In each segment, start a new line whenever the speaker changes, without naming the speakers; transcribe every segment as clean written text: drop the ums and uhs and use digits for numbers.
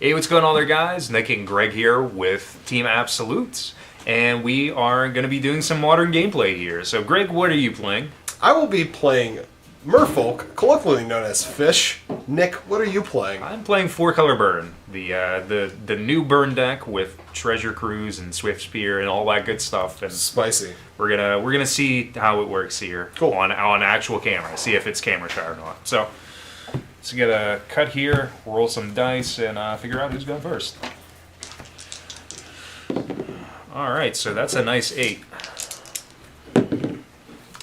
Hey, what's going on there, guys? Nick and Greg here with Team Absolutes, and we are going to be doing some modern gameplay here. So, Greg, what are you playing?
I will be playing Merfolk, colloquially known as Fish. Nick, what are you playing?
I'm playing 4-color Burn, the new Burn deck with Treasure Cruise and Swiftspear and all that good stuff. And
Spicy.
we're gonna see how it works here on actual camera. See if it's camera shy or not. So. Let's get a cut here, roll some dice, and figure out who's going first. Alright, so that's a nice 8.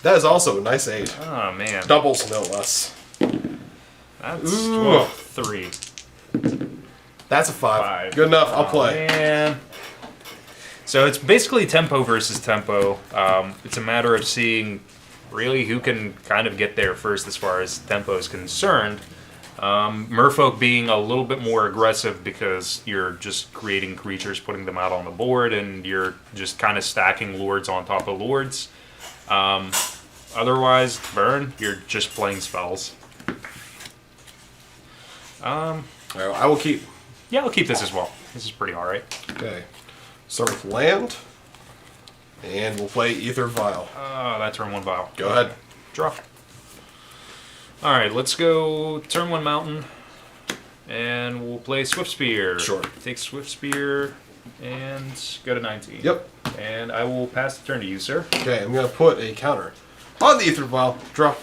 That is also a nice 8.
Oh, man.
Doubles, no less.
That's 3.
That's a 5. Good enough, I'll play.
Man. So it's basically tempo versus tempo. It's a matter of seeing really who can kind of get there first as far as tempo is concerned. Merfolk being a little bit more aggressive because you're just creating creatures, putting them out on the board, and you're just kind of stacking lords on top of lords. Otherwise, Burn, you're just playing spells.
I will keep.
Yeah, I'll keep this as well. This is pretty alright.
Okay. Start with land, and we'll play Aether Vial.
That turn 1 Vial.
Go ahead.
Draw. Alright, let's go turn 1 Mountain, and we'll play Swiftspear.
Sure.
Take Swiftspear, and go to 19.
Yep.
And I will pass the turn to you, sir.
Okay, I'm going to put a counter on the Aether Vial. Draw.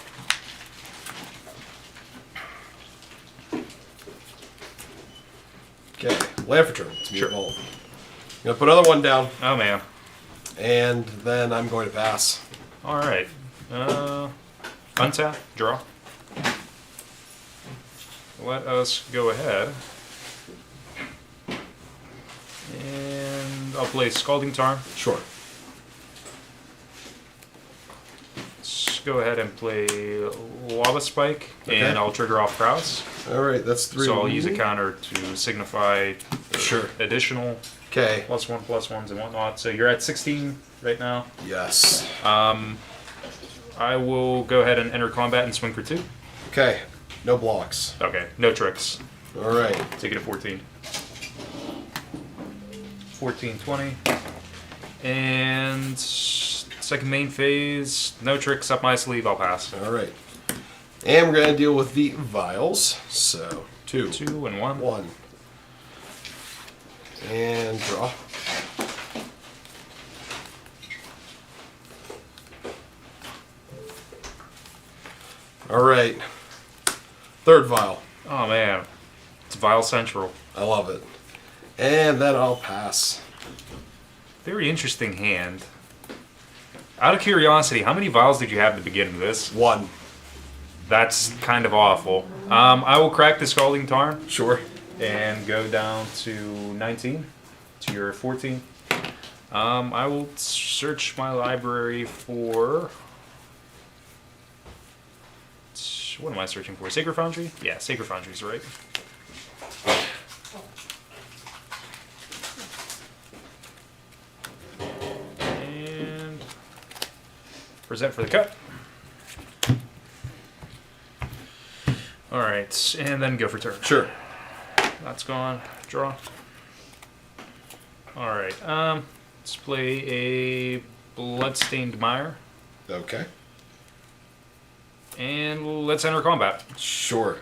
Okay, land for turn. It's
Sure.
I'm going to put another one down,
Oh, man.
and then I'm going to pass.
Alright. Untap, draw. Let us go ahead. And I'll play Scalding Tarn.
Sure.
Let's go ahead and play Lava Spike,
Okay.
and I'll trigger off Prowess.
Alright, that's 3.
So I'll use a counter to signify
Sure.
additional
Okay.
+1/+1s and whatnot. So you're at 16 right now.
Yes.
I will go ahead and enter combat and swing for 2.
Okay. No blocks.
Okay, no tricks.
Alright.
Take it to 14. 14, 20. And second main phase, no tricks up my sleeve, I'll pass.
Alright. And we're going to deal with the vials. So, 2.
2 and 1.
1. And draw. Alright. Third vial.
Oh man, it's Vial Central.
I love it. And then I'll pass.
Very interesting hand. Out of curiosity, how many vials did you have to begin this?
1.
That's kind of awful. I will crack the Scalding Tarn
Sure.
and go down to 19 to your 14. I will search my library for... What am I searching for? Sacred Foundry? Yeah, Sacred Foundry's right. And present for the cut. Alright, and then go for turn.
Sure.
That's gone. Draw. Alright, let's play a Bloodstained Mire.
Okay.
And let's enter combat.
Sure.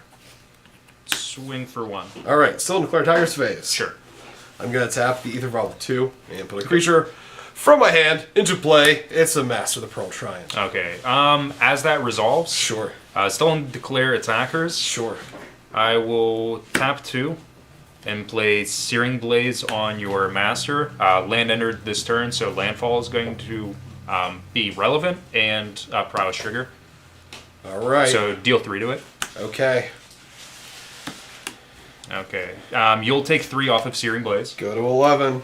Swing for 1.
Alright, still in Declare Tiger's phase.
Sure.
I'm going to tap the Aether Vial with 2 and put a creature from my hand into play. It's a Master of the Pearl Triumph.
Okay, as that resolves,
Sure.
still in Declare Attackers,
Sure.
I will tap 2 and play Searing Blaze on your Master. Land entered this turn, so landfall is going to be relevant, and Prowess trigger.
Alright.
So deal 3 to it.
Okay.
Okay. You'll take 3 off of Searing Blaze.
Go to 11.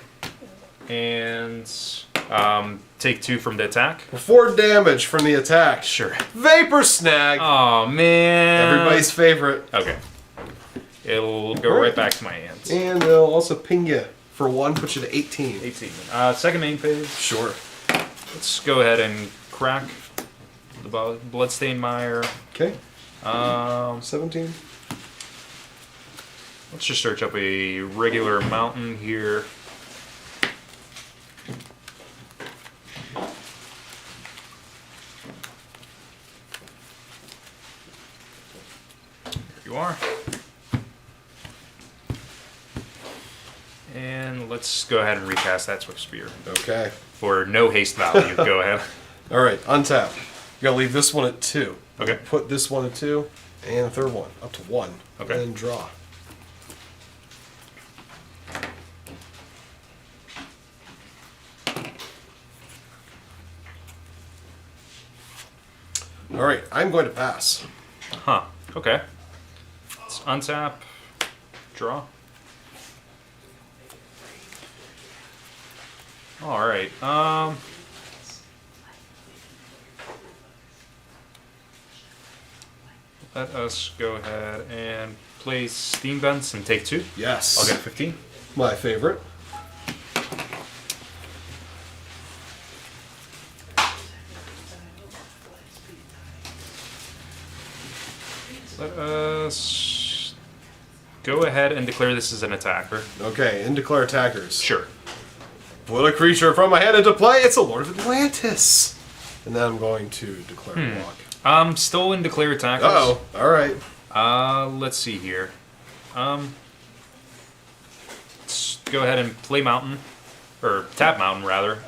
And take 2 from the attack.
For 4 damage from the attack.
Sure.
Vapor Snag.
Oh, man.
Everybody's favorite.
Okay. It'll go right back to my hands.
And they'll also ping you for 1, put you to 18.
18. Second main phase.
Sure.
Let's go ahead and crack the Bloodstained Mire.
Okay. 17.
Let's just search up a regular mountain here. There you are. And let's go ahead and recast that Swiftspear.
Okay.
For no haste value, go ahead.
All right, untap. You gotta leave this one at 2.
Okay.
Put this one at 2, and the third one up to 1.
Okay.
And draw. All right, I'm going to pass.
Huh. Okay. Let's untap, draw. All right. Let us go ahead and play Steam Vents and take 2.
Yes.
I'll get 15.
My favorite.
Let us go ahead and declare this as an attacker.
Okay, and declare attackers.
Sure.
Put a creature from my hand into play. It's a Lord of Atlantis. And then I'm going to declare a block.
Still in declare attackers.
Uh-oh. All right.
Let's see here. Let's go ahead and play Mountain, or tap Mountain rather.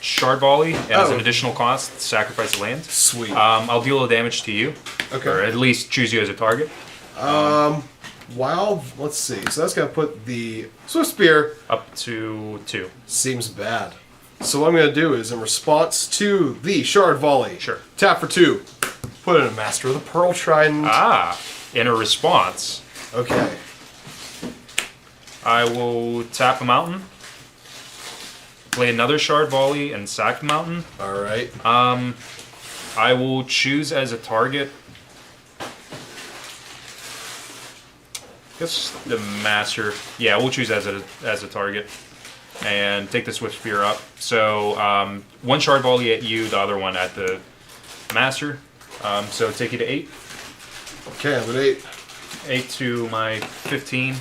Shard Volley, and as an additional cost, sacrifice a land.
Sweet.
I'll deal a damage to you.
Okay.
Or at least choose you as a target.
Wow. Let's see. So that's going to put the Swiftspear
Up to 2.
seems bad. So what I'm going to do is, in response to the Shard Volley,
Sure.
tap for 2, put in a Master of the Pearl Trident.
In a response,
Okay.
I will tap a Mountain, play another Shard Volley, and sack the Mountain.
All right.
I will choose as a target. I guess the Master. Yeah, we'll choose as a target, and take the Swiftspear up. So 1 Shard Volley at you, the other one at the Master. So take you to 8.
Okay, I'm at 8.
8 to my 15.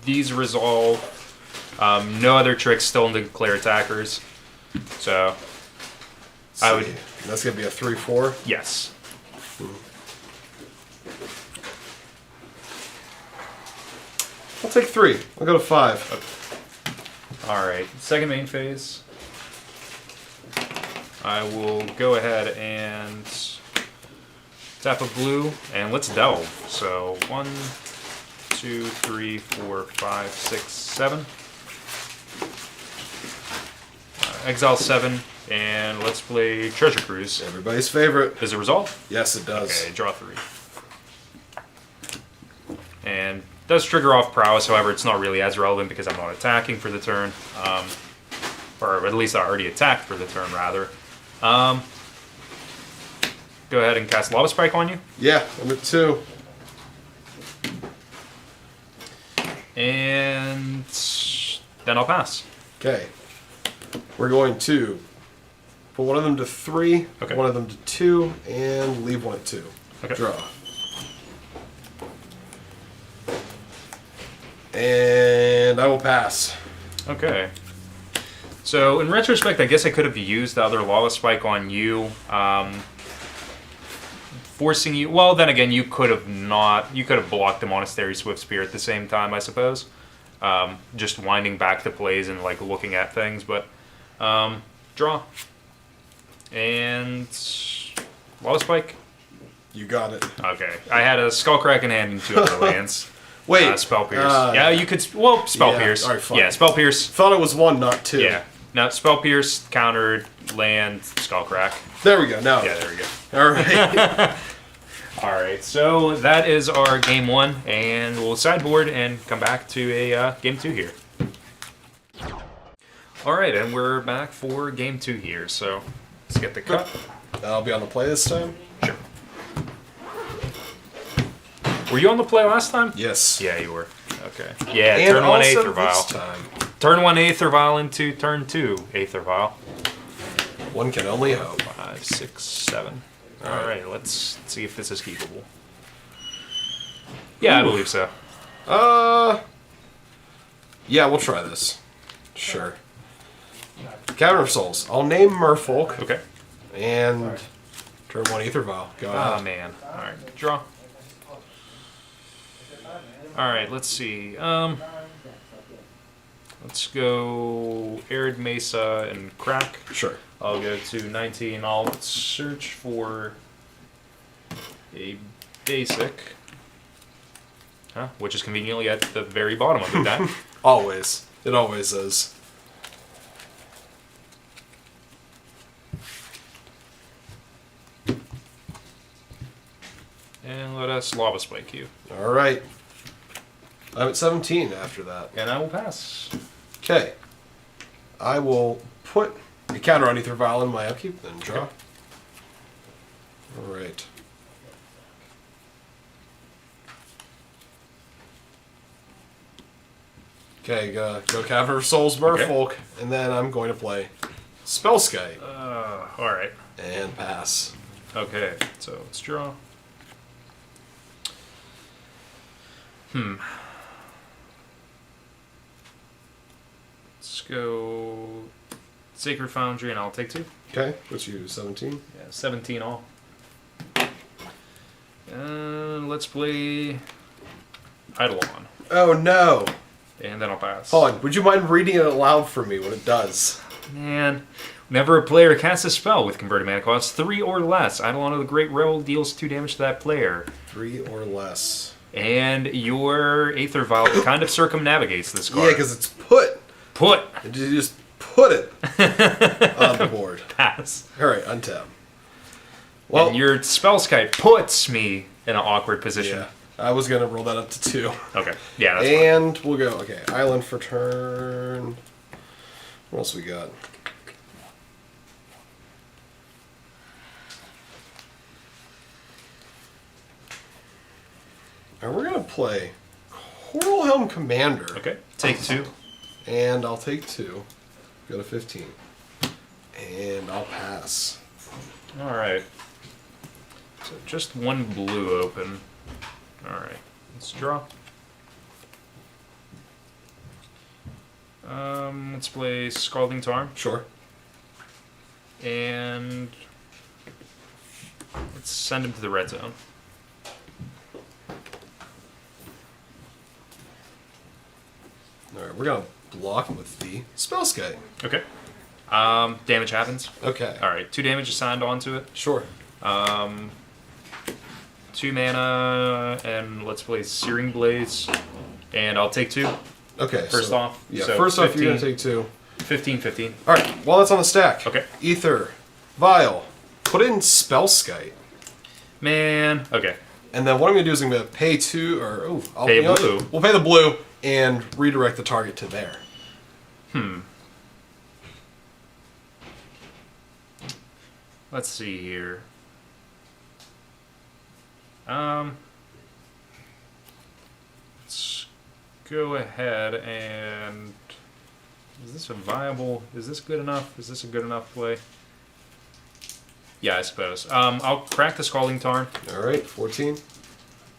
These resolve. No other tricks still in the declare attackers. So I would.
That's going to be a 3/4.
Yes.
I'll take 3. I'll go to 5.
Okay. Alright, second main phase. I will go ahead and tap a blue, and let's delve. So 1, 2, 3, 4, 5, 6, 7. Exile 7, and let's play Treasure Cruise.
Everybody's favorite.
Does it resolve?
Yes, it does.
Okay, draw 3. And does trigger off prowess, however, it's not really as relevant because I'm not attacking for the turn. Or at least I already attacked for the turn, rather. Go ahead and cast Lava Spike on you.
Yeah, I'm at 2.
And then I'll pass.
Okay. We're going to put one of them to 3,
Okay.
one of them to 2, and leave one at 2.
Okay.
Draw. And I will pass.
Okay. So in retrospect, I guess I could have used the other Lava Spike on you, forcing you. Well, then again, you could have not. You could have blocked the Monastery Swiftspear at the same time, I suppose. Just winding back the plays and like looking at things, but draw and Lava Spike.
You got it.
Okay, I had a Skullcrack in hand and 2 other lands.
Wait.
Spell Pierce. Yeah, you could. Well, Spell
yeah,
Pierce.
all right, fine.
Yeah, Spell Pierce.
Thought it was 1, not 2.
Yeah. Now, Spell Pierce, countered, land, Skullcrack.
There we go. Now.
Yeah, there we go.
All right.
Alright, so that is our game 1, and we'll sideboard and come back to a game 2 here. Alright, and we're back for game 2 here, so let's get the cut.
I'll be on the play this time.
Sure. Were you on the play last time?
Yes.
Yeah, you were. Okay. Yeah,
And
turn 1
also
Aether Vial.
this time.
Turn 1 Aether Vial into turn 2 Aether Vial.
One can only hope.
5, 6, 7. Alright, let's see if this is keepable. Yeah,
Ooh.
I believe so.
Yeah, we'll try this. Sure. Cavern of Souls. I'll name Merfolk.
Okay.
And turn 1 Aether Vial. Go
Oh,
ahead.
man. Alright, draw. Alright, let's see. Let's go Arid Mesa and Crack.
Sure.
I'll go to 19. I'll search for a basic. Which is conveniently at the very bottom of the deck.
Always. It always is.
And let us Lava Spike you.
Alright. I'm at 17 after that.
And I will pass.
Okay. I will put a counter on Aether Vial in my upkeep, then draw.
Okay.
Alright. Okay, go Cavern of Souls, Merfolk, and then I'm going to play Spellskite
Alright.
and pass.
Okay, so let's draw. Let's go Sacred Foundry and I'll take 2.
Okay, what's you, 17?
Yeah, 17 all. And let's play Eidolon.
Oh no!
And then I'll pass.
Hold on, would you mind reading it aloud for me when it does?
Man. Whenever a player casts a spell with converted mana cost 3 or less, Eidolon of the Great Revel deals 2 damage to that player.
3 or less.
And your Aether Vial kind of circumnavigates this card.
Yeah, because it's put.
Put.
You just put it on the board.
Pass.
Alright, untap. Well,
And your Spellskite puts me in an awkward position.
yeah. I was going to roll that up to 2.
Okay. Yeah, that's fine.
And we'll go, okay, Island for turn. What else we got? Alright, we're going to play Coralhelm Commander.
Okay. Take 2.
And I'll take 2. Go to 15. And I'll pass.
Alright. So just 1 blue open. Alright. Let's draw. Let's play Scalding Tarn.
Sure.
And let's send him to the red zone.
Alright, we're going to block with the Spellskite.
Okay. Damage happens.
Okay.
Alright, 2 damage assigned onto it.
Sure.
2 mana, and let's play Searing Blaze. And I'll take 2.
Okay.
First off.
Yeah,
So
first off, you're going
15.
to take 2.
15, 15.
Alright, while that's on the stack.
Okay.
Aether Vial. Put in Spellskite.
Man. Okay.
And then what I'm going to do is I'm going to pay 2, or, oh, I'll
Pay
you know what?
blue.
We'll pay the blue and redirect the target to there.
Let's see here. Let's go ahead and... Is this a viable... Is this good enough? Is this a good enough play? Yeah, I suppose. I'll crack the Scalding Tarn.
Alright, 14.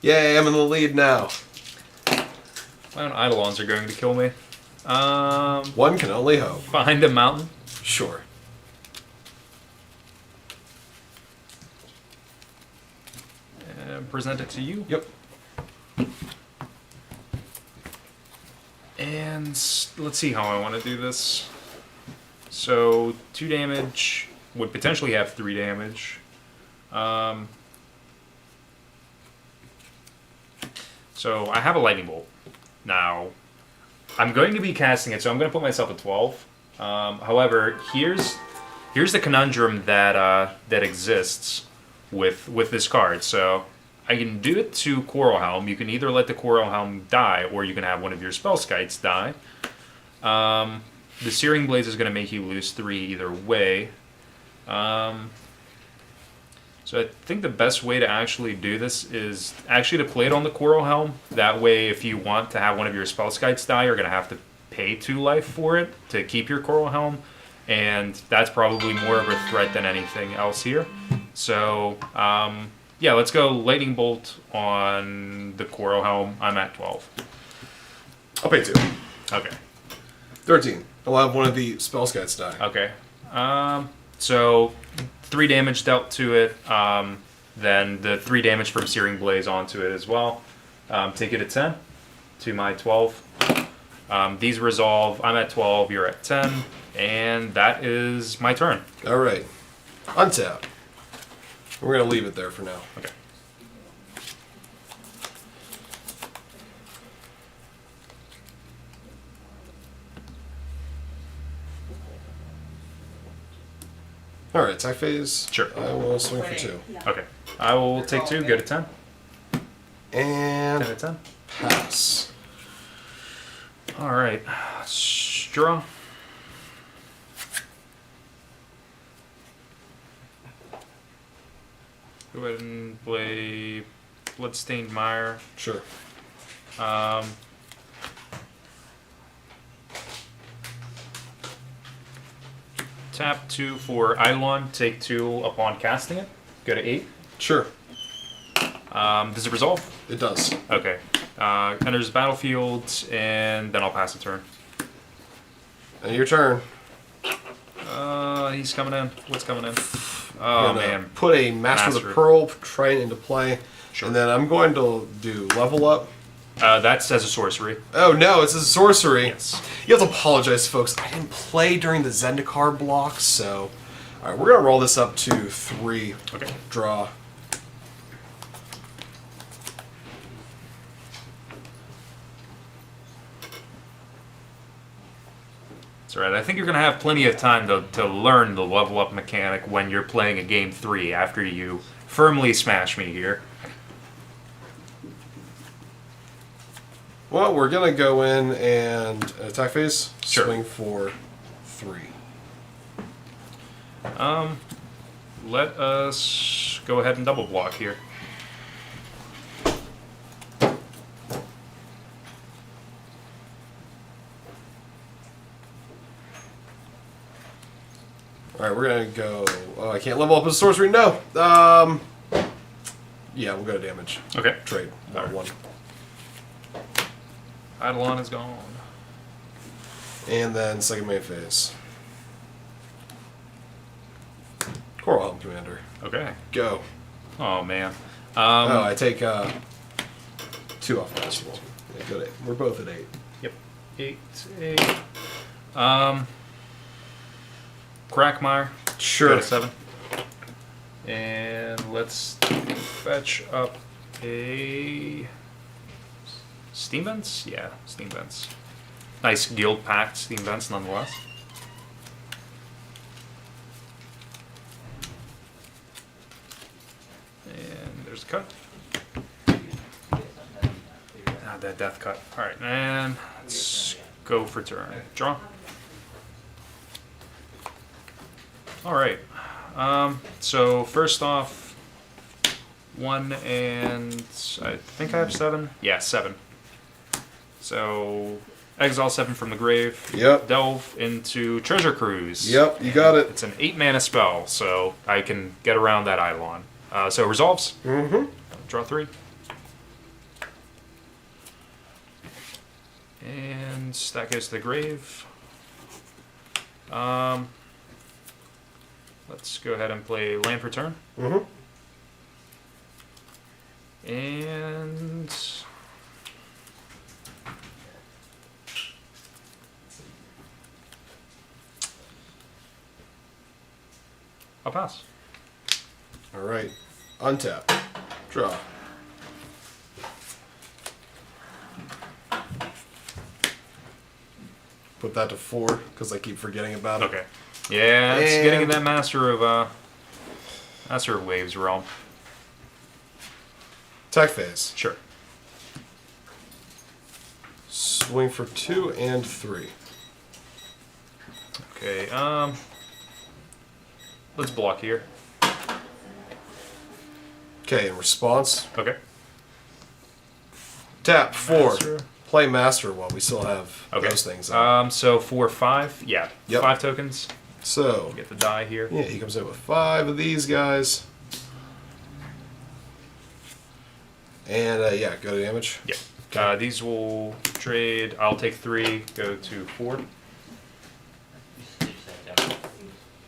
Yay, I'm in the lead now.
My own Eidolons are going to kill me.
One can only hope.
Find a mountain.
Sure.
And present it to you.
Yep.
And let's see how I want to do this. So 2 damage would potentially have 3 damage. So I have a Lightning Bolt. Now, I'm going to be casting it, so I'm going to put myself at 12. However, here's the conundrum that that exists with this card. So I can do it to Coralhelm. You can either let the Coralhelm die, or you can have one of your Spellskites die. The Searing Blaze is going to make you lose 3 either way. So I think the best way to actually do this is actually to play it on the Coralhelm. That way, if you want to have one of your Spellskites die, you're going to have to pay 2 life for it to keep your Coralhelm. And that's probably more of a threat than anything else here. So Yeah, let's go Lightning Bolt on the Coralhelm. I'm at 12.
I'll pay 2.
Okay.
13. I'll have one of the spell guides die.
Okay. So 3 damage dealt to it. Then the 3 damage from Searing Blaze onto it as well. Take it at 10 to my 12. These resolve. I'm at 12. You're at 10. And that is my turn.
All right. Untap. We're going to leave it there for now.
Okay.
All right, attack phase.
Sure.
I will swing for 2.
Okay. I will take 2. Good at 10.
And
10 at 10.
pass.
All right. Draw. Go ahead and play Bloodstained Mire.
Sure.
Tap 2 for Eidolon. Take 2 upon casting it. Go to 8.
Sure.
Does it resolve?
It does.
Okay. Enters the battlefield, and then I'll pass the turn.
And your turn.
He's coming in. What's coming in? Oh,
I'm gonna
man.
Put a Master of the Pearl Trident into play.
Sure.
And then I'm going to do level up.
That's as a sorcery.
Oh no, it's a sorcery.
Yes.
You have to apologize, folks. I didn't play during the Zendikar block, so... Alright, we're going to roll this up to 3.
Okay.
Draw.
That's right. I think you're going to have plenty of time to learn the level up mechanic when you're playing a game 3 after you firmly smash me here.
Well, we're going to go in and attack phase.
Sure.
Swing for 3.
Let us go ahead and double block here.
Alright, we're going to go... Oh, I can't level up as a sorcery. No! Yeah, we'll go to damage.
Okay.
Trade. 1.
Eidolon is gone.
And then second main phase. Coralhelm Commander.
Okay.
Go.
Oh, man.
Oh, I take 2 off last roll. Yeah, go to 8. We're both at 8.
Yep. 8, 8. Crackmire.
Sure.
Go to 7. And let's fetch up a Steam Vents? Yeah, Steam Vents. Nice guild packed Steam Vents nonetheless. And there's a cut. Ah, that death cut. Alright, and let's go for turn. Draw. Alright. So first off, 1 and I think I have 7. Yeah, 7. So exile 7 from the grave.
Yep.
Delve into Treasure Cruise.
Yep, you got it.
It's an 8 mana spell, so I can get around that Eidolon. So it resolves.
Mm-hmm.
Draw 3. And that goes to the grave. Let's go ahead and play land for turn.
Mm-hmm.
And I'll pass.
All right. Untap. Draw. Put that to 4 because I keep forgetting about it.
Okay. Yeah, it's
And
getting in that Master of Waves realm.
Attack phase.
Sure.
Swing for 2 and 3.
Okay. Let's block here.
Okay, in response,
Okay.
tap 4.
Master.
Play Master while we still have
Okay.
those things up.
So for 5, yeah,
Yep.
5 tokens.
So,
Get the die here.
yeah, he comes in with 5 of these guys. And yeah, go to damage.
Yeah. These will trade. I'll take 3, go to 4.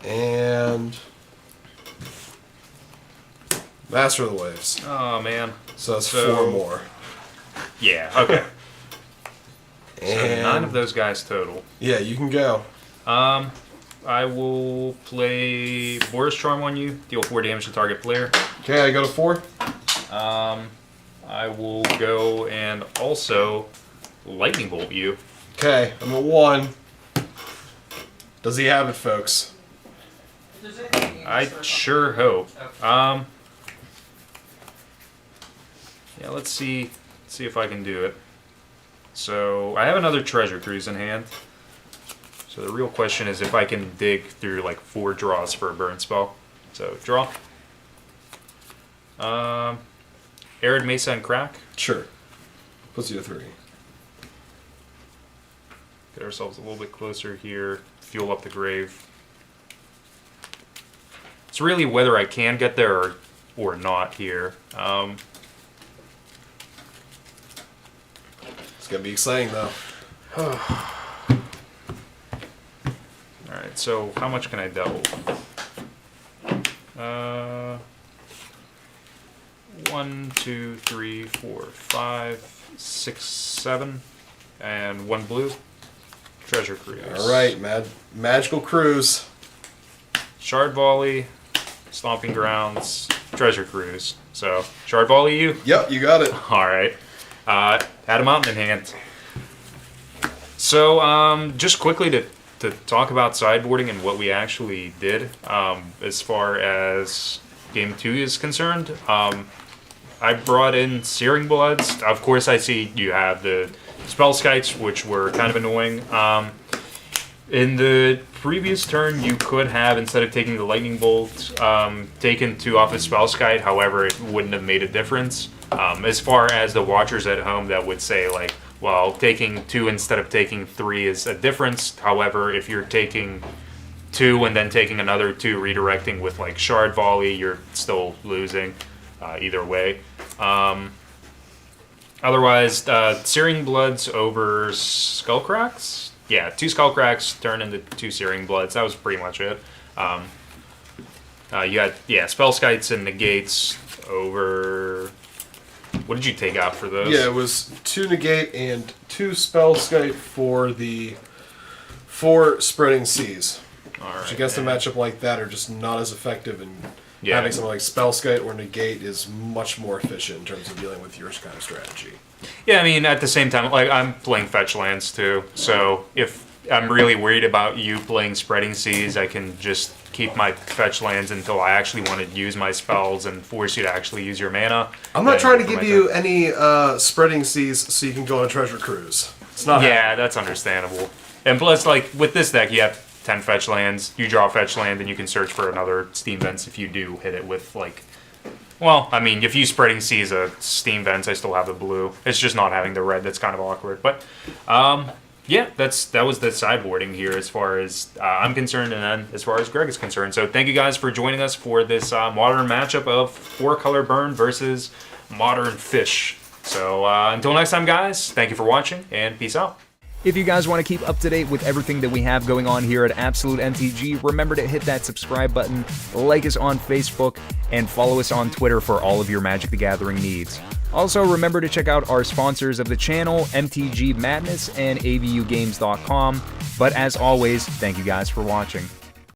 And Master of the Waves.
Oh man.
So that's 4 more.
Yeah. Okay.
And
so 9 of those guys total.
Yeah, you can go.
I will play Boros Charm on you. Deal 4 damage to target player.
Okay, I go to 4.
I will go and also Lightning Bolt you.
Okay, I'm at 1. Does he have it, folks?
I sure hope. Yeah, let's see if I can do it. So I have another Treasure Cruise in hand. So the real question is if I can dig through like 4 draws for a burn spell. So draw. Arid Mesa and Crack.
Sure. Puts you to 3.
Get ourselves a little bit closer here. Fuel up the grave. It's really whether I can get there or not here.
It's gonna be exciting though.
Alright, so how much can I double? 1, 2, 3, 4, 5, 6, 7, and 1 blue. Treasure Cruise.
Alright, Magical Cruise.
Shard Volley, Stomping Grounds, Treasure Cruise. So, Shard Volley you?
Yep, you got it.
Alright. Had a mountain in hand. So, just quickly to talk about sideboarding and what we actually did as far as Game 2 is concerned. I brought in Searing Bloods. Of course, I see you have the Spell Skites, which were kind of annoying. In the previous turn, you could have, instead of taking the Lightning Bolt, taken 2 off the Spell Skite. However, it wouldn't have made a difference. As far as the watchers at home that would say, like, well, taking 2 instead of taking 3 is a difference. However, if you're taking 2 and then taking another 2, redirecting with, like, Shard Volley, you're still losing either way. Otherwise, Searing Bloods over Skullcracks? Yeah, 2 Skullcracks turn into 2 Searing Bloods. That was pretty much it. You had, Spell Skites and Negates over... What did you take out for those?
Yeah, it was 2 Negate and 2 Spell Skite for the 4 Spreading Seas.
Alright,
which against a matchup like that are just not as effective, and
Yeah.
having something like Spell Skite or Negate is much more efficient in terms of dealing with your kind of strategy.
Yeah, I mean, at the same time, like, I'm playing fetch lands too, so if I'm really worried about you playing Spreading Seas, I can just keep my fetch lands until I actually want to use my spells and force you to actually use your mana.
I'm not trying to give you any Spreading Seas so you can go on a Treasure Cruise. It's not
Yeah, that's understandable. And plus, like, with this deck, you have 10 fetch lands, you draw a fetch land, and you can search for another Steam Vents if you do hit it with, like... Well, I mean, if you Spreading Seas a Steam Vents, I still have the blue. It's just not having the red that's kind of awkward. But, yeah, that was the sideboarding here as far as I'm concerned, and then as far as Greg is concerned. So thank you guys for joining us for this modern matchup of 4-color burn versus modern fish. So until next time, guys, thank you for watching, and peace out.
If you guys want to keep up to date with everything that we have going on here at Absolute MTG, remember to hit that subscribe button, like us on Facebook, and follow us on Twitter for all of your Magic the Gathering needs. Also, remember to check out our sponsors of the channel, MTG Madness and AVUgames.com. But as always, thank you guys for watching.